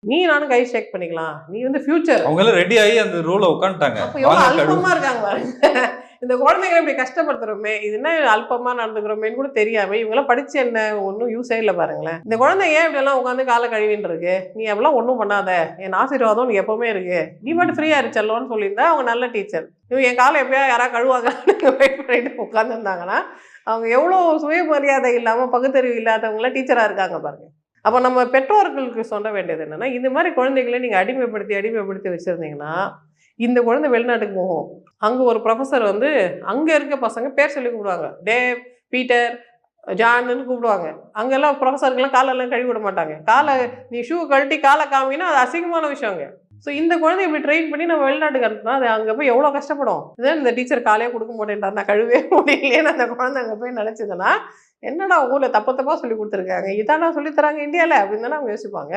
நீ நானும் கை ஷேக் பண்ணிக்கலாம், நீ வந்து ஃபியூச்சர். அவங்க எல்லாம் ரெடி ஆகி அந்த ரூல உட்காந்துட்டாங்க. அப்ப எவ்வளவு அல்பமா இருக்காங்க பாருங்க. இந்த குழந்தைங்களை இப்படி கஷ்டப்படுத்துறோமே, இது என்ன அல்பமா நடந்துக்கிறோமேன்னு கூட தெரியாம இவங்கெல்லாம் படிச்சு என்ன ஒன்றும் யூஸே இல்லை பாருங்களேன். இந்த குழந்தை ஏன் இப்படி எல்லாம் உட்காந்து காலை கழுவின்னு இருக்கு, நீ அப்படிலாம் ஒன்றும் பண்ணாத, என் ஆசீர்வாதம் நீ எப்பவுமே இருக்கு, நீ மட்டும் ஃப்ரீயா இருச்சல்லோன்னு சொல்லியிருந்தா அவங்க நல்ல டீச்சர். இவங்க என் காலை எப்பயா யாராவது கழுவாங்க வெயிட் பண்ணிட்டு உட்காந்துருந்தாங்கன்னா அவங்க எவ்வளோ சுயமரியாதை இல்லாமல் பகுத்தறிவு இல்லாதவங்களாம் டீச்சராக இருக்காங்க பாருங்க. அப்போ நம்ம பெற்றோர்களுக்கு சொல்ல வேண்டியது என்னன்னா, இந்த மாதிரி குழந்தைகளை நீங்கள் அடிமைப்படுத்தி வச்சுருந்தீங்கன்னா, இந்த குழந்தை வெளிநாட்டுக்கு போகும். அங்கே ஒரு ப்ரொஃபஸர் வந்து அங்கே இருக்க பசங்க பேர் சொல்லி கூப்பிடுவாங்க, டேவ், பீட்டர், ஜான்னு கூப்பிடுவாங்க. அங்கெல்லாம் ப்ரொஃபஸருக்கெல்லாம் காலெல்லாம் கழுவி விட மாட்டாங்க. காலை நீ ஷூ கழட்டி காலை காமினா அது அசிங்கமான விஷயங்க. ஸோ இந்த குழந்தை இப்படி ட்ரெயின் பண்ணி நம்ம வெளிநாட்டுக்கு அனுப்புனா அது அங்கே போய் எவ்வளோ கஷ்டப்படும். இதான் இந்த டீச்சர் காலையே கொடுக்க மாட்டேன்ட்டார், நான் கழுவே முடியலேன்னு அந்த குழந்தை அங்கே போய் நினச்சிதுன்னா, என்னடா ஊரில் தப்பாக சொல்லி கொடுத்துருக்காங்க, இதானா சொல்லித்தராங்க இந்தியாவில் அப்படின்னு தானே அவங்க யோசிப்பாங்க.